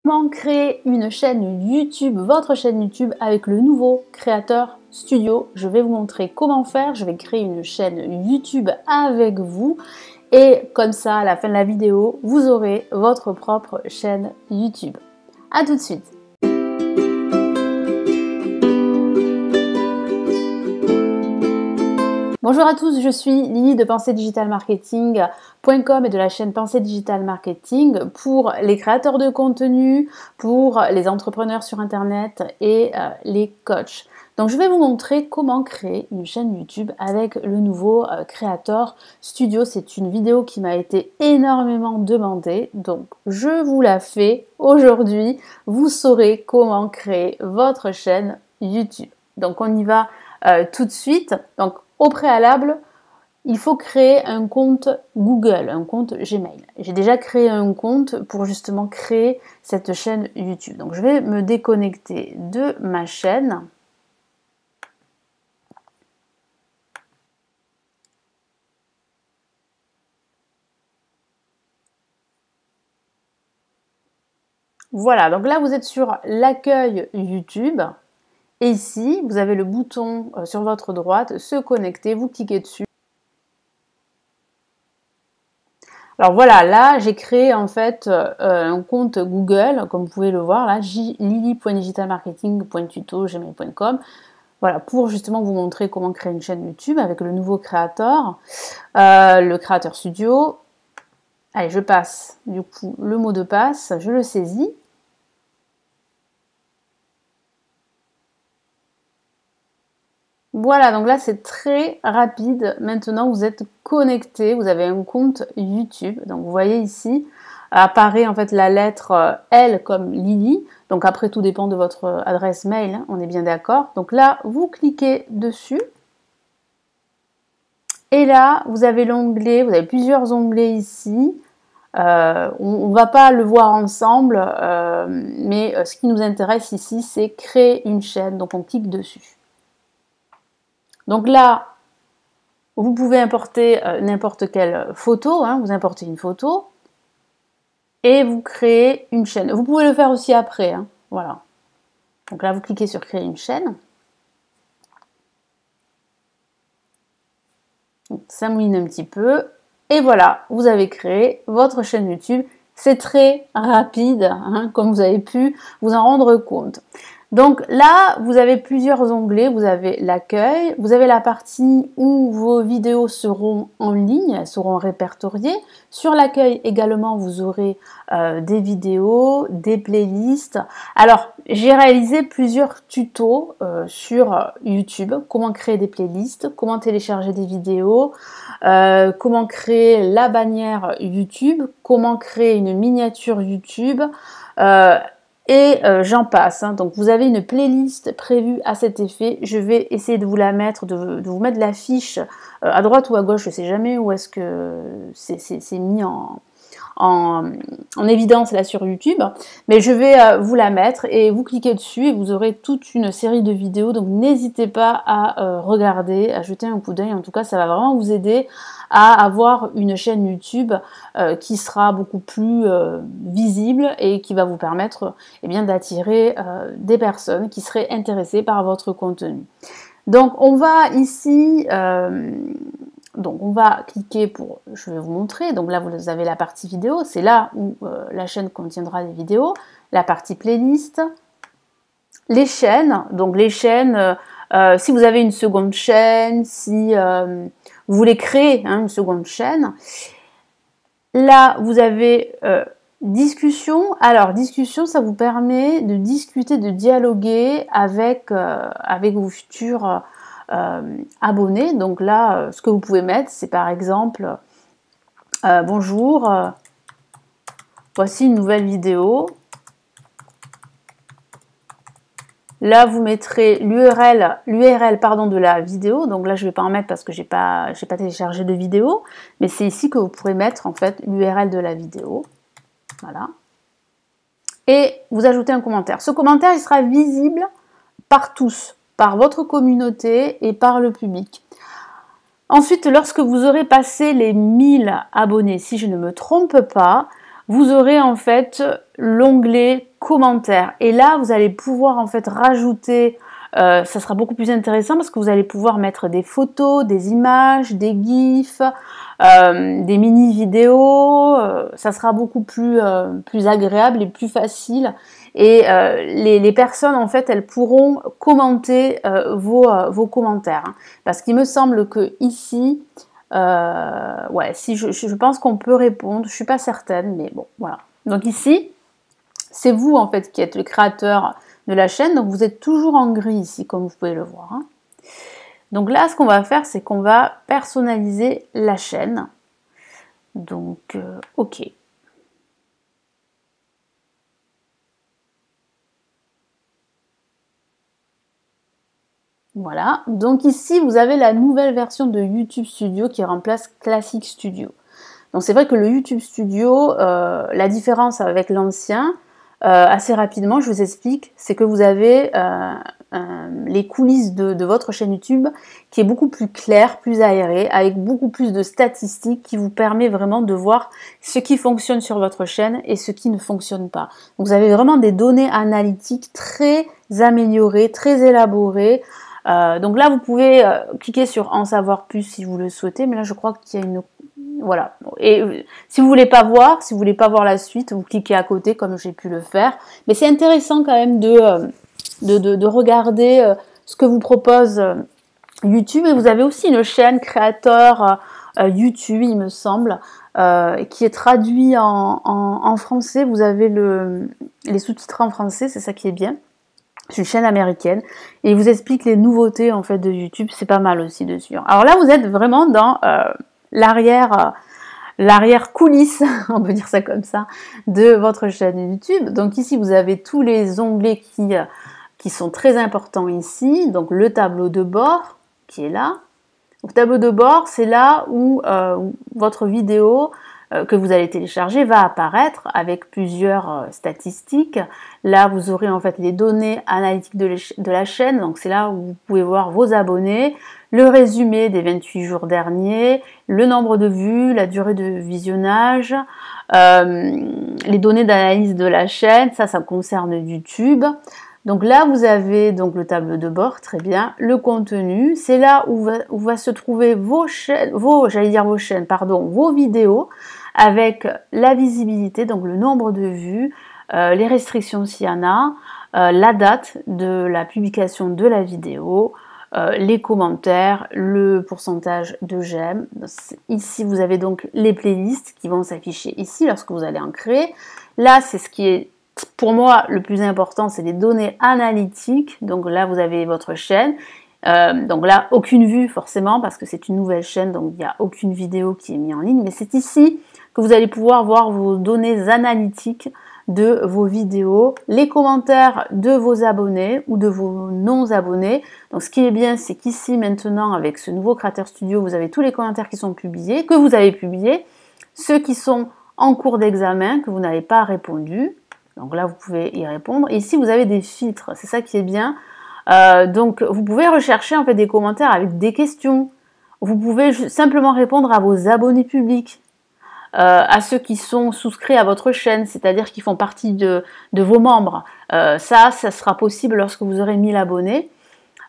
Comment créer une chaîne YouTube, votre chaîne YouTube avec le nouveau Creator Studio. Je vais vous montrer comment faire. Je vais créer une chaîne YouTube avec vous et comme ça, à la fin de la vidéo, vous aurez votre propre chaîne YouTube. À tout de suite. Bonjour à tous, je suis Lily de penseedigitalmarketing.com et de la chaîne Pensée Digital Marketing pour les créateurs de contenu, pour les entrepreneurs sur internet et les coachs. Donc je vais vous montrer comment créer une chaîne YouTube avec le nouveau Creator Studio. C'est une vidéo qui m'a été énormément demandée, donc je vous la fais aujourd'hui. Vous saurez comment créer votre chaîne YouTube. Donc on y va tout de suite. Donc au préalable, il faut créer un compte Google, un compte Gmail. J'ai déjà créé un compte pour justement créer cette chaîne YouTube. Donc je vais me déconnecter de ma chaîne. Voilà, donc là vous êtes sur l'accueil YouTube. Et ici, vous avez le bouton sur votre droite, se connecter, vous cliquez dessus. Alors voilà, là j'ai créé en fait un compte Google, comme vous pouvez le voir là, lily.digitalmarketing.tuto@gmail.com. Voilà, pour justement vous montrer comment créer une chaîne YouTube avec le nouveau créateur, le Creator Studio. Allez, je passe du coup le mot de passe, je le saisis. Voilà, donc là c'est très rapide. Maintenant vous êtes connecté, vous avez un compte YouTube. Donc vous voyez ici apparaît en fait la lettre L comme Lily. Donc après tout dépend de votre adresse mail, hein, on est bien d'accord. Donc là vous cliquez dessus. Et là vous avez l'onglet, vous avez plusieurs onglets ici. On ne va pas le voir ensemble, mais ce qui nous intéresse ici c'est créer une chaîne. Donc on clique dessus. Donc là, vous pouvez importer n'importe quelle photo, hein, vous importez une photo et vous créez une chaîne. Vous pouvez le faire aussi après, hein, voilà. Donc là, vous cliquez sur créer une chaîne. Donc, ça mouline un petit peu. Et voilà, vous avez créé votre chaîne YouTube. C'est très rapide, hein, comme vous avez pu vous en rendre compte. Donc là, vous avez plusieurs onglets, vous avez l'accueil, vous avez la partie où vos vidéos seront en ligne, elles seront répertoriées. Sur l'accueil également, vous aurez des vidéos, des playlists. Alors, j'ai réalisé plusieurs tutos sur YouTube, comment créer des playlists, comment télécharger des vidéos, comment créer la bannière YouTube, comment créer une miniature YouTube, et j'en passe, hein. Donc vous avez une playlist prévue à cet effet. Je vais essayer de vous la mettre, de vous mettre la fiche à droite ou à gauche. Je ne sais jamais où est-ce que c'est mis en évidence là sur YouTube. Mais je vais vous la mettre et vous cliquez dessus et vous aurez toute une série de vidéos. Donc n'hésitez pas à regarder, à jeter un coup d'œil. En tout cas, ça va vraiment vous aider à avoir une chaîne YouTube qui sera beaucoup plus visible et qui va vous permettre bien d'attirer des personnes qui seraient intéressées par votre contenu. Donc on va ici, donc on va cliquer pour, je vais vous montrer, donc là vous avez la partie vidéo, c'est là où la chaîne contiendra des vidéos, la partie playlist, les chaînes, donc les chaînes, si vous avez une seconde chaîne, si vous voulez créer une seconde chaîne. Là, vous avez discussion. Alors, discussion, ça vous permet de discuter, de dialoguer avec vos futurs abonnés. Donc là, ce que vous pouvez mettre, c'est par exemple bonjour, voici une nouvelle vidéo. Là, vous mettrez l'URL de la vidéo. Donc là, je ne vais pas en mettre parce que j'ai pas téléchargé de vidéo. Mais c'est ici que vous pourrez mettre en fait l'URL de la vidéo. Voilà. Et vous ajoutez un commentaire. Ce commentaire, il sera visible par tous, par votre communauté et par le public. Ensuite, lorsque vous aurez passé les 1000 abonnés, si je ne me trompe pas, vous aurez en fait l'onglet commentaires. Et là, vous allez pouvoir en fait rajouter, ça sera beaucoup plus intéressant parce que vous allez pouvoir mettre des photos, des images, des gifs, des mini-vidéos. Ça sera beaucoup plus agréable et plus facile. Et les personnes, en fait, elles pourront commenter vos commentaires. Hein. Parce qu'il me semble que ici, ouais, si je pense qu'on peut répondre, je suis pas certaine, mais bon, voilà. Donc ici, c'est vous en fait qui êtes le créateur de la chaîne, donc vous êtes toujours en gris ici, comme vous pouvez le voir. Hein. Donc là, ce qu'on va faire, c'est qu'on va personnaliser la chaîne. Donc, ok. Voilà, donc ici vous avez la nouvelle version de YouTube Studio qui remplace Classic Studio. Donc c'est vrai que le YouTube Studio, la différence avec l'ancien, assez rapidement je vous explique, c'est que vous avez les coulisses de votre chaîne YouTube qui est beaucoup plus claire, plus aérée, avec beaucoup plus de statistiques qui vous permet vraiment de voir ce qui fonctionne sur votre chaîne et ce qui ne fonctionne pas. Donc vous avez vraiment des données analytiques très améliorées, très élaborées. Donc là, vous pouvez cliquer sur en savoir plus si vous le souhaitez, mais là, je crois qu'il y a une... Voilà. Et si vous voulez pas voir la suite, vous cliquez à côté comme j'ai pu le faire. Mais c'est intéressant quand même de regarder ce que vous propose YouTube. Et vous avez aussi une chaîne créateur YouTube, il me semble, qui est traduit en français. Vous avez les sous-titres en français, c'est ça qui est bien. C'est une chaîne américaine et il vous explique les nouveautés en fait de YouTube, c'est pas mal aussi dessus. Alors là, vous êtes vraiment dans l'arrière coulisse, on peut dire ça comme ça, de votre chaîne YouTube. Donc ici, vous avez tous les onglets qui sont très importants ici. Donc le tableau de bord qui est là. Donc tableau de bord, c'est là où votre vidéo que vous allez télécharger va apparaître avec plusieurs statistiques. Là, vous aurez en fait les données analytiques de la chaîne. Donc c'est là où vous pouvez voir vos abonnés, le résumé des 28 jours derniers, le nombre de vues, la durée de visionnage, les données d'analyse de la chaîne. Ça concerne YouTube. Donc là, vous avez donc le tableau de bord, très bien. Le contenu, c'est là où va se trouver vos vidéos avec la visibilité, donc le nombre de vues, les restrictions s'il y en a, la date de la publication de la vidéo, les commentaires, le pourcentage de j'aime. Ici, vous avez donc les playlists qui vont s'afficher ici lorsque vous allez en créer. Là, c'est ce qui est pour moi, le plus important, c'est les données analytiques. Donc là, vous avez votre chaîne. Donc là, aucune vue forcément, parce que c'est une nouvelle chaîne, donc il n'y a aucune vidéo qui est mise en ligne. Mais c'est ici que vous allez pouvoir voir vos données analytiques de vos vidéos, les commentaires de vos abonnés ou de vos non-abonnés. Donc ce qui est bien, c'est qu'ici maintenant, avec ce nouveau Creator Studio, vous avez tous les commentaires qui sont publiés, que vous avez publiés, ceux qui sont en cours d'examen, que vous n'avez pas répondu. Donc là, vous pouvez y répondre. Et ici, vous avez des filtres. C'est ça qui est bien. Donc, vous pouvez rechercher en fait des commentaires avec des questions. Vous pouvez simplement répondre à vos abonnés publics, à ceux qui sont souscrits à votre chaîne, c'est-à-dire qui font partie de vos membres. Ça sera possible lorsque vous aurez 1000 abonnés.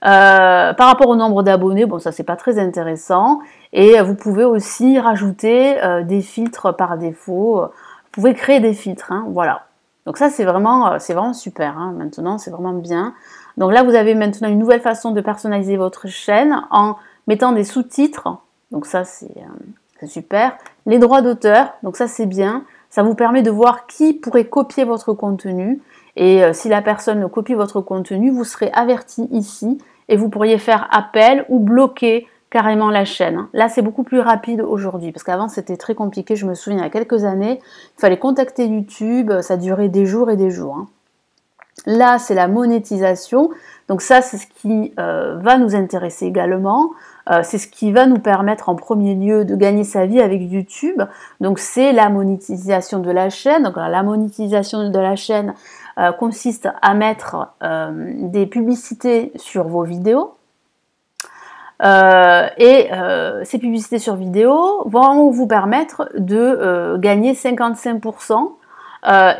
Par rapport au nombre d'abonnés, bon, ça c'est pas très intéressant. Et vous pouvez aussi rajouter des filtres par défaut. Vous pouvez créer des filtres, hein, voilà. Donc ça, c'est vraiment super. Hein. Maintenant, c'est vraiment bien. Donc là, vous avez maintenant une nouvelle façon de personnaliser votre chaîne en mettant des sous-titres. Donc ça, c'est super. Les droits d'auteur. Donc ça, c'est bien. Ça vous permet de voir qui pourrait copier votre contenu. Et si la personne copie votre contenu, vous serez averti ici. Et vous pourriez faire appel ou bloquer carrément la chaîne. Là, c'est beaucoup plus rapide aujourd'hui, parce qu'avant, c'était très compliqué. Je me souviens, il y a quelques années, il fallait contacter YouTube, ça durait des jours et des jours. Hein. Là, c'est la monétisation. Donc ça, c'est ce qui va nous intéresser également. C'est ce qui va nous permettre en premier lieu de gagner sa vie avec YouTube. Donc c'est la monétisation de la chaîne. Donc la monétisation de la chaîne consiste à mettre des publicités sur vos vidéos. Ces publicités sur vidéo vont vous permettre de gagner 55%.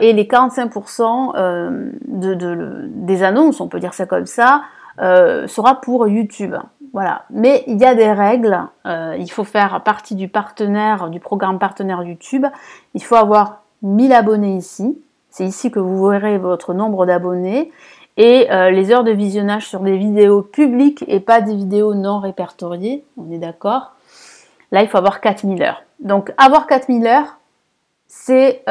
Et les 45% des annonces, on peut dire ça comme ça, sera pour YouTube. Voilà. Mais il y a des règles. Il faut faire partie du programme partenaire YouTube. Il faut avoir 1000 abonnés ici. C'est ici que vous verrez votre nombre d'abonnés. Et les heures de visionnage sur des vidéos publiques et pas des vidéos non répertoriées. On est d'accord? Là, il faut avoir 4000 heures. Donc, avoir 4000 heures, c'est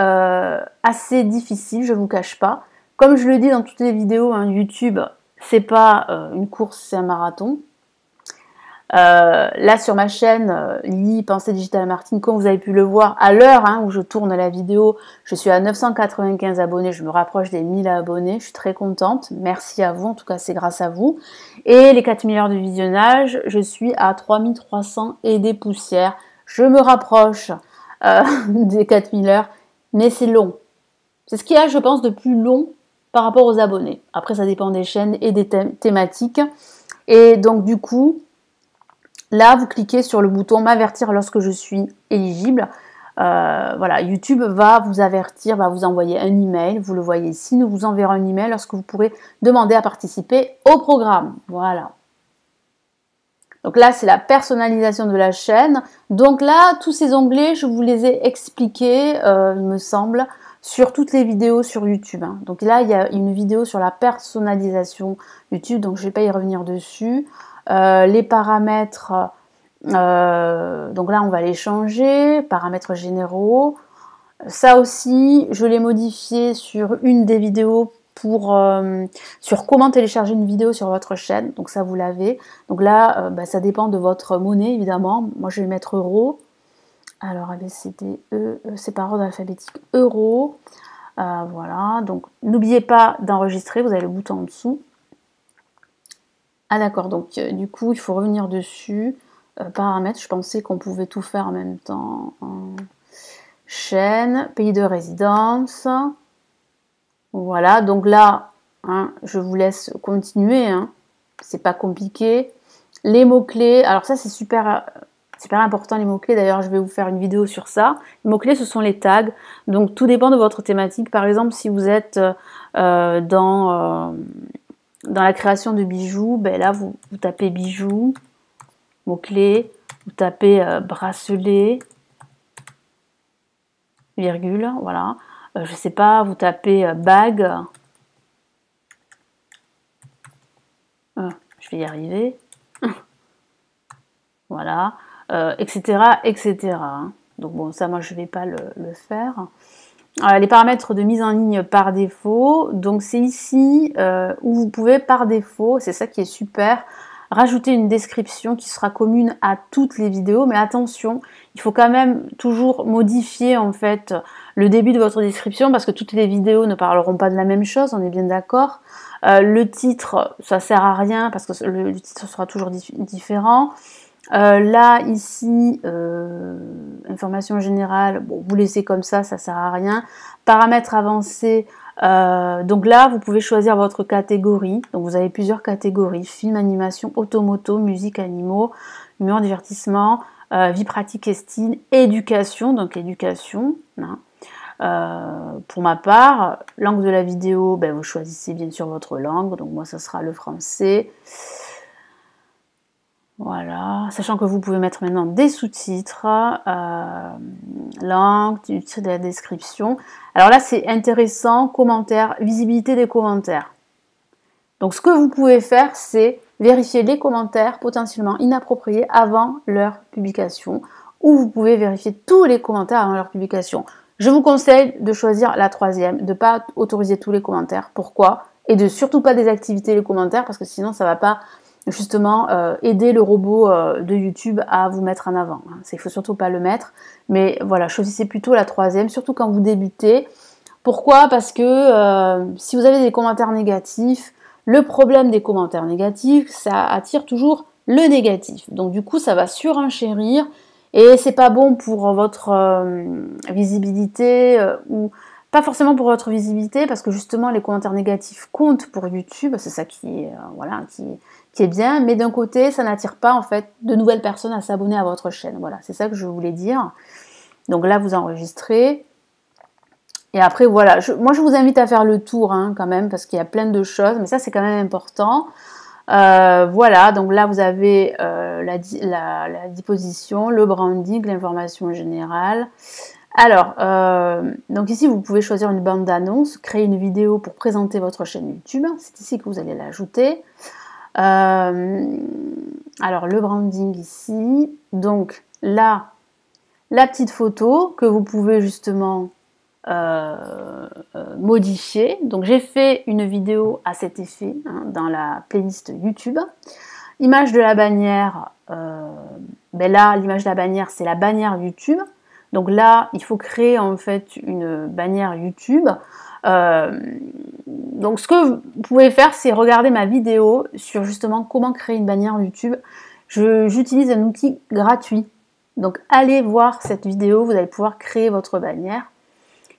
assez difficile, je ne vous cache pas. Comme je le dis dans toutes les vidéos, hein, YouTube, c'est pas une course, c'est un marathon. Là sur ma chaîne Lily Pensée Digital Marketing, comme vous avez pu le voir, à l'heure où je tourne la vidéo, je suis à 995 abonnés, je me rapproche des 1000 abonnés, je suis très contente, merci à vous, en tout cas c'est grâce à vous. Et les 4000 heures de visionnage, je suis à 3300 et des poussières, je me rapproche des 4000 heures, mais c'est long. C'est ce qu'il y a, je pense, de plus long par rapport aux abonnés. Après, ça dépend des chaînes et des thématiques. Et donc, du coup, là, vous cliquez sur le bouton m'avertir lorsque je suis éligible. Voilà, YouTube va vous avertir, va vous envoyer un email. Vous le voyez ici, nous vous enverrons un email lorsque vous pourrez demander à participer au programme. Voilà. Donc là, c'est la personnalisation de la chaîne. Donc là, tous ces onglets, je vous les ai expliqués, il me semble, sur toutes les vidéos sur YouTube. Donc là, il y a une vidéo sur la personnalisation YouTube, donc je ne vais pas y revenir dessus. Les paramètres, donc là, on va les changer, paramètres généraux. Ça aussi, je l'ai modifié sur une des vidéos sur comment télécharger une vidéo sur votre chaîne, donc ça vous l'avez. Donc là, ça dépend de votre monnaie évidemment. Moi je vais mettre euro. Alors ABCD, c'est par ordre alphabétique, euro. Voilà, donc n'oubliez pas d'enregistrer, vous avez le bouton en dessous. Ah d'accord, donc du coup il faut revenir dessus. Paramètres, je pensais qu'on pouvait tout faire en même temps. Chaîne, pays de résidence. Voilà, donc là, je vous laisse continuer, c'est pas compliqué. Les mots-clés, alors ça c'est super important les mots-clés, d'ailleurs je vais vous faire une vidéo sur ça. Les mots-clés ce sont les tags, donc tout dépend de votre thématique. Par exemple, si vous êtes dans la création de bijoux, ben là vous tapez bijoux, mots-clés, vous tapez bracelet, virgule, voilà. Je sais pas, vous tapez bague. Je vais y arriver. Voilà. Etc. etc. Donc bon, ça moi je vais pas le faire. Les paramètres de mise en ligne par défaut. Donc c'est ici où vous pouvez par défaut, c'est ça qui est super, rajouter une description qui sera commune à toutes les vidéos, mais attention, il faut quand même toujours modifier en fait le début de votre description parce que toutes les vidéos ne parleront pas de la même chose, on est bien d'accord. Le titre, ça sert à rien parce que le titre sera toujours différent. Là, ici, information générale, bon, vous laissez comme ça sert à rien. Paramètres avancés, donc là, vous pouvez choisir votre catégorie. Donc vous avez plusieurs catégories, film, animation, automoto, musique, animaux, humeur, divertissement, vie pratique et style, éducation, donc éducation. Pour ma part, langue de la vidéo, vous choisissez bien sûr votre langue, donc moi ça sera le français. Voilà, sachant que vous pouvez mettre maintenant des sous-titres, langue, titre de la description. Alors là, c'est intéressant, commentaires, visibilité des commentaires. Donc ce que vous pouvez faire, c'est vérifier les commentaires potentiellement inappropriés avant leur publication, ou vous pouvez vérifier tous les commentaires avant leur publication. Je vous conseille de choisir la troisième, de ne pas autoriser tous les commentaires. Pourquoi? Et de surtout pas désactiver les commentaires, parce que sinon ça ne va pas justement aider le robot de YouTube à vous mettre en avant. Il ne faut surtout pas le mettre, mais voilà, choisissez plutôt la troisième, surtout quand vous débutez. Pourquoi? Parce que si vous avez des commentaires négatifs, le problème des commentaires négatifs, ça attire toujours le négatif. Donc du coup, ça va surenchérir et c'est pas bon pour votre visibilité ou Pas forcément pour votre visibilité, parce que justement les commentaires négatifs comptent pour YouTube, c'est ça qui est, voilà, qui est bien, mais d'un côté, ça n'attire pas en fait de nouvelles personnes à s'abonner à votre chaîne. Voilà, c'est ça que je voulais dire. Donc là, vous enregistrez. Et après, voilà, moi je vous invite à faire le tour hein, quand même, parce qu'il y a plein de choses, mais ça c'est quand même important. Voilà, donc là vous avez la disposition, le branding, l'information générale. Alors, donc ici vous pouvez choisir une bande d'annonce, créer une vidéo pour présenter votre chaîne YouTube. C'est ici que vous allez l'ajouter. Alors le branding ici, donc là, la petite photo que vous pouvez justement modifier. Donc j'ai fait une vidéo à cet effet hein, dans la playlist YouTube. Image de la bannière, ben là l'image de la bannière c'est la bannière YouTube. Donc là il faut créer en fait une bannière YouTube. Donc ce que vous pouvez faire c'est regarder ma vidéo sur justement comment créer une bannière YouTube. J'utilise un outil gratuit. Donc allez voir cette vidéo, vous allez pouvoir créer votre bannière.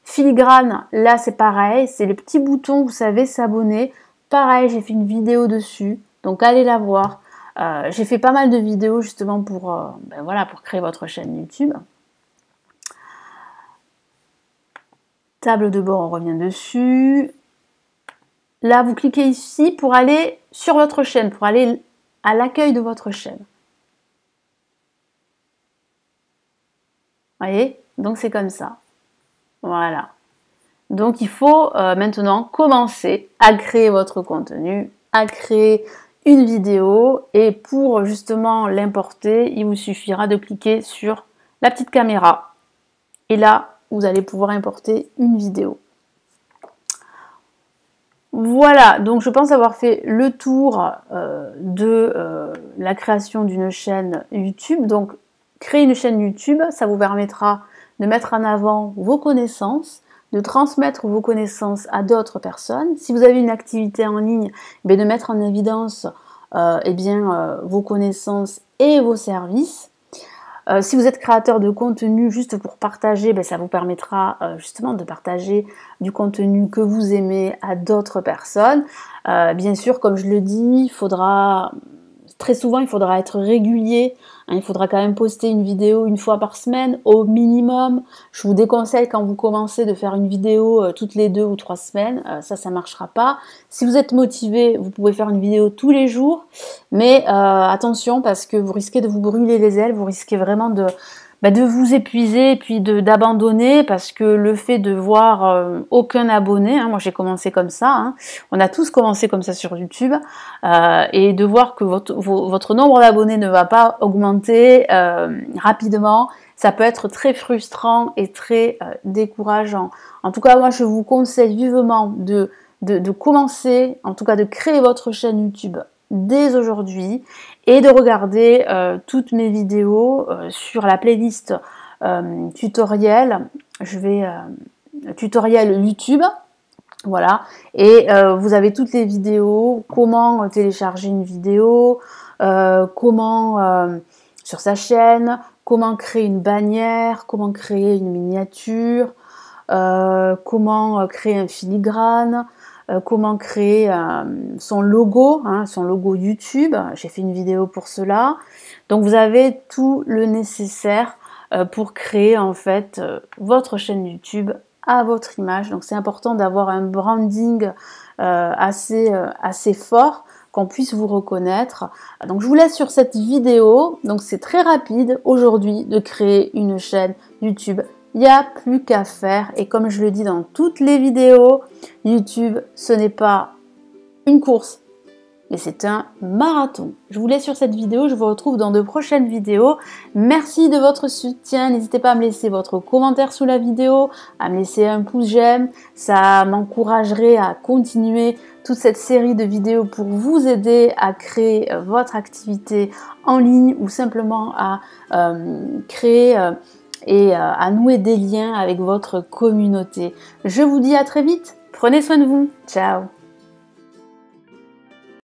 Filigrane, là c'est pareil, c'est le petit bouton, vous savez, s'abonner. Pareil, j'ai fait une vidéo dessus, donc allez la voir. J'ai fait pas mal de vidéos justement pour, ben voilà, pour créer votre chaîne YouTube. Table de bord, on revient dessus. Là, vous cliquez ici pour aller sur votre chaîne, pour aller à l'accueil de votre chaîne. Vous voyez? Donc c'est comme ça. Voilà. Donc il faut maintenant commencer à créer votre contenu, à créer une vidéo et pour justement l'importer, il vous suffira de cliquer sur la petite caméra et là, vous allez pouvoir importer une vidéo. Voilà, donc je pense avoir fait le tour de la création d'une chaîne YouTube. Donc créer une chaîne YouTube, ça vous permettra de mettre en avant vos connaissances, de transmettre vos connaissances à d'autres personnes. Si vous avez une activité en ligne, de mettre en évidence vos connaissances et vos services. Si vous êtes créateur de contenu juste pour partager, ça vous permettra justement de partager du contenu que vous aimez à d'autres personnes. Bien sûr, comme je le dis, très souvent, il faudra être régulier. Hein, il faudra quand même poster une vidéo une fois par semaine au minimum. Je vous déconseille quand vous commencez de faire une vidéo toutes les 2 ou 3 semaines. Ça ne marchera pas. Si vous êtes motivé, vous pouvez faire une vidéo tous les jours. Mais attention parce que vous risquez de vous brûler les ailes. Vous risquez vraiment de vous épuiser et puis d'abandonner parce que le fait de voir aucun abonné, hein, moi j'ai commencé comme ça, hein, on a tous commencé comme ça sur YouTube, et de voir que votre nombre d'abonnés ne va pas augmenter rapidement, ça peut être très frustrant et très décourageant. En tout cas, moi je vous conseille vivement de commencer, en tout cas de créer votre chaîne YouTube dès aujourd'hui et de regarder toutes mes vidéos sur la playlist tutoriel. Tutoriel YouTube, voilà, et vous avez toutes les vidéos, comment télécharger une vidéo, comment sur sa chaîne, comment créer une bannière, comment créer une miniature, comment créer un filigrane, comment créer son logo YouTube. J'ai fait une vidéo pour cela. Donc vous avez tout le nécessaire pour créer en fait votre chaîne YouTube à votre image. Donc c'est important d'avoir un branding assez fort, qu'on puisse vous reconnaître. Donc je vous laisse sur cette vidéo. Donc c'est très rapide aujourd'hui de créer une chaîne YouTube. Il n'y a plus qu'à faire et comme je le dis dans toutes les vidéos, YouTube, ce n'est pas une course, mais c'est un marathon. Je vous laisse sur cette vidéo, je vous retrouve dans de prochaines vidéos. Merci de votre soutien, n'hésitez pas à me laisser votre commentaire sous la vidéo, à me laisser un pouce j'aime, ça m'encouragerait à continuer toute cette série de vidéos pour vous aider à créer votre activité en ligne ou simplement à créer et à nouer des liens avec votre communauté. Je vous dis à très vite, prenez soin de vous, ciao!